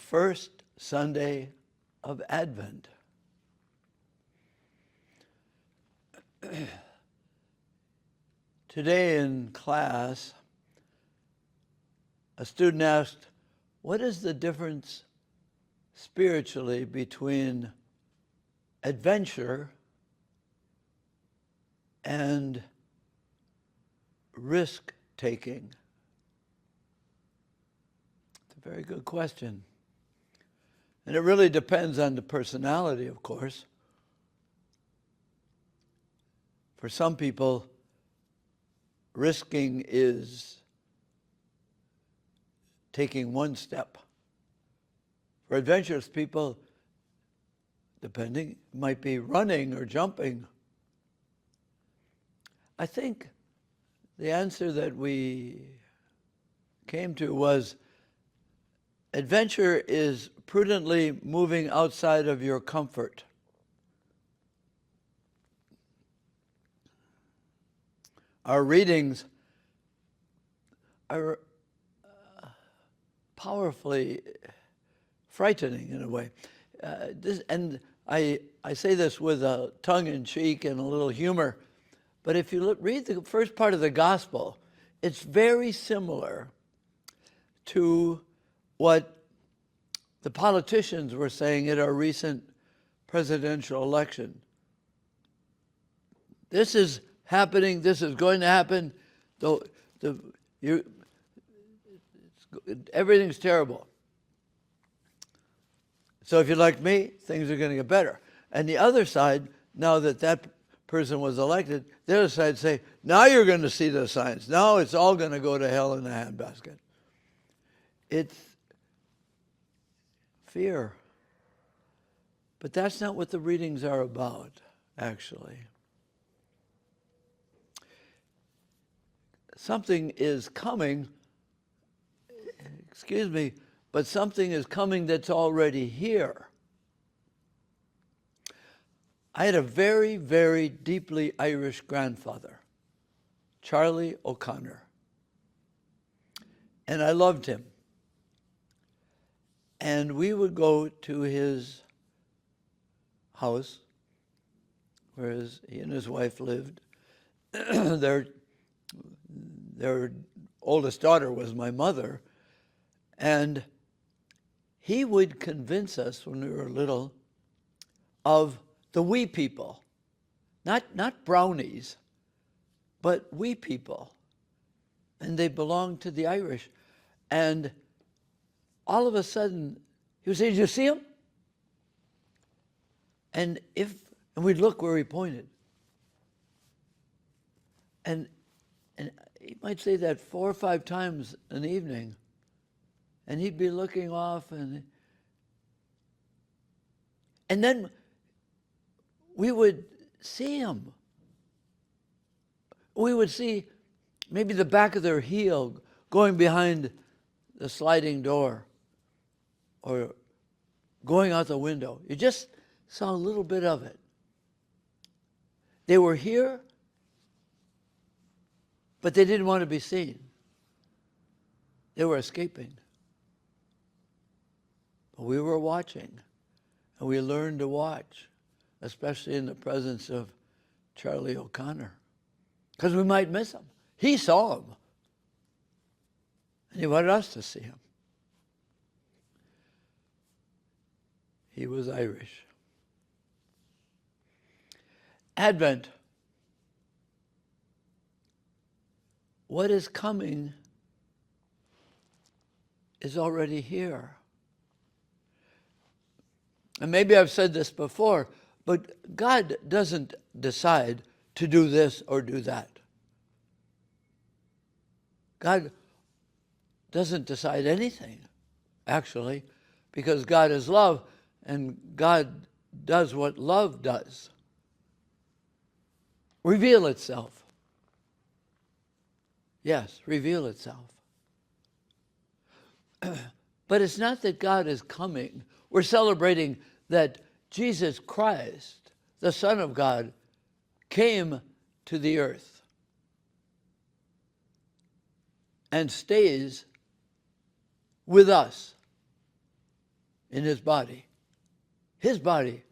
first Sunday of Advent. Today in class, a student asked, what is the difference spiritually between adventure and risk-taking? It's a very good question. And it really depends on the personality, of course. For some people, risking is taking one step. For adventurous people, depending, might be running or jumping. I think the answer that we came to was adventure is prudently moving outside of your comfort. Our readings are powerfully frightening in a way. I say this with a tongue-in-cheek and a little humor, but if you read the first part of the gospel, it's very similar to what the politicians were saying at our recent presidential election. This is happening, this is going to happen, everything's terrible. So if you're like me, things are going to get better. And the other side, now that that person was elected, the other side say, now you're going to see the signs. Now it's all going to go to hell in a handbasket. It's fear. But that's not what the readings are about, actually. Something is coming, but something is coming that's already here. I had a very, very deeply Irish grandfather, Charlie O'Connor, and I loved him. And we would go to his house, where he and his wife lived. Their oldest daughter was my mother, and he would convince us when we were little of the we people, not brownies, but we people, and they belonged to the Irish. And all of a sudden, he would say, "Did you see him?" And we'd look where he pointed, and he might say that 4 or 5 times an evening, and he'd be looking off, and then we would see him. We would see maybe the back of their heel going behind the sliding door or going out the window. You just saw a little bit of it. They were here, but they didn't want to be seen. They were escaping. But we were watching, and we learned to watch, especially in the presence of Charlie O'Connor, because we might miss him. He saw him, and he wanted us to see him. He was Irish. Advent. What is coming is already here. And maybe I've said this before, but God doesn't decide to do this or do that. God doesn't decide anything, actually, because God is love, and God does what love does. Reveal itself. Yes, reveal itself. But it's not that God is coming. We're celebrating that Jesus Christ, the Son of God, came to the earth and stays with us in his body. His body,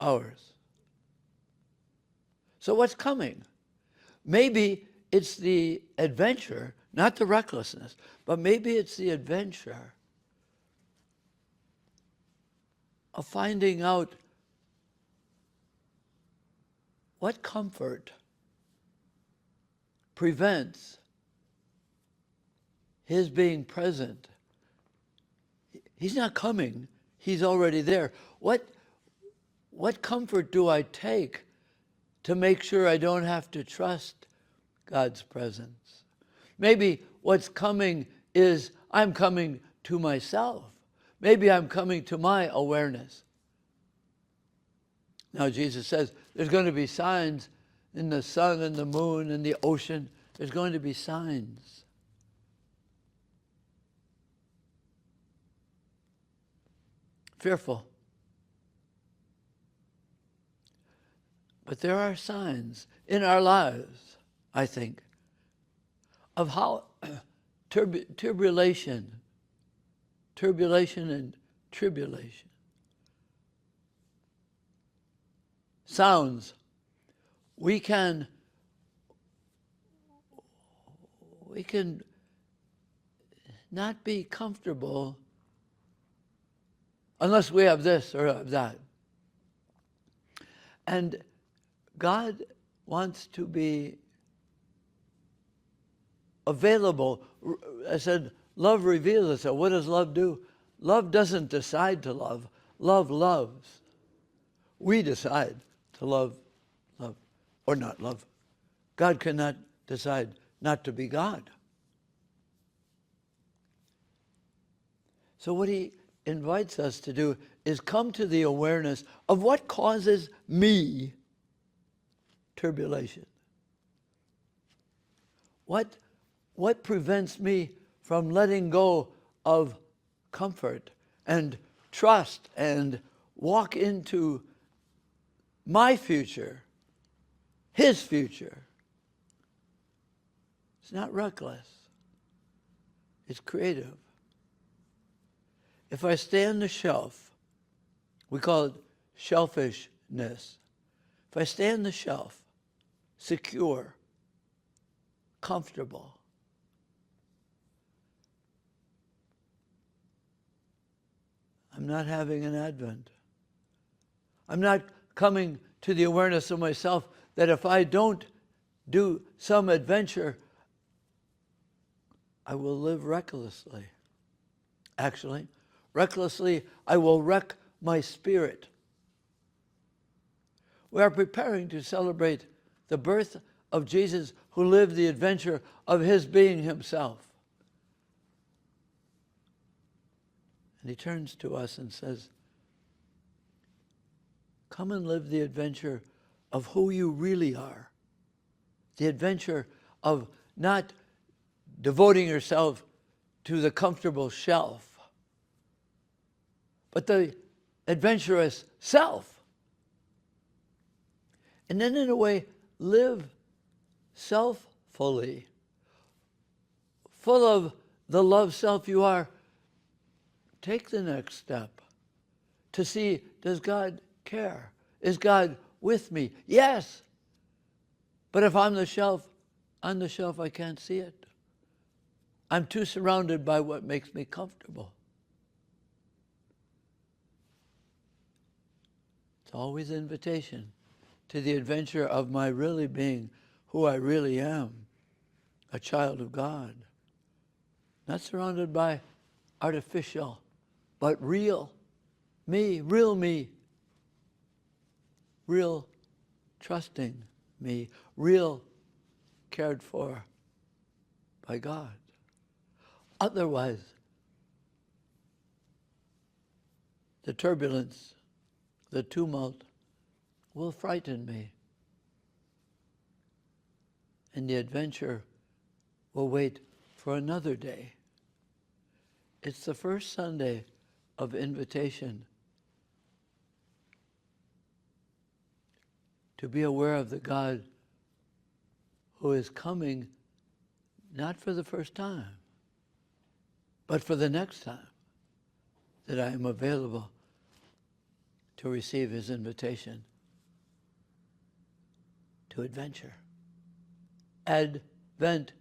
ours. So what's coming? Maybe it's the adventure, not the recklessness, but maybe it's the adventure of finding out what comfort prevents his being present. He's not coming. He's already there. What comfort do I take to make sure I don't have to trust God's presence? Maybe what's coming is I'm coming to myself. Maybe I'm coming to my awareness. Now Jesus says there's going to be signs in the sun and the moon and the ocean. There's going to be signs. Fearful. But there are signs in our lives, I think, of how turbulation and tribulation sounds. We can not be comfortable unless we have this or have that. And God wants to be available. I said, love reveals itself. What does love do? Love doesn't decide to love. Love loves. We decide to love, or not love. God cannot decide not to be God. So what he invites us to do is come to the awareness of what causes me tribulation. What prevents me from letting go of comfort and trust and walk into my future, his future? It's not reckless. It's creative. If I stay on the shelf, we call it shelfishness. If I stay on the shelf, secure, comfortable, I'm not having an Advent. I'm not coming to the awareness of myself that if I don't do some adventure, I will live recklessly. Actually, recklessly, I will wreck my spirit. We are preparing to celebrate the birth of Jesus, who lived the adventure of his being himself. And he turns to us and says, come and live the adventure of who you really are. The adventure of not devoting yourself to the comfortable shelf, but the adventurous self. And then in a way, live self-fully, full of the love self you are. Take the next step to see, does God care? Is God with me? Yes. But if I'm on the shelf, I can't see it. I'm too surrounded by what makes me comfortable. It's always an invitation to the adventure of my really being who I really am, a child of God. Not surrounded by artificial, but real me, real trusting me, real cared for by God. Otherwise, the turbulence, the tumult will frighten me. And the adventure will wait for another day. It's the first Sunday of invitation to be aware of the God who is coming not for the first time, but for the next time. that I am available to receive his invitation to adventure. Adventure.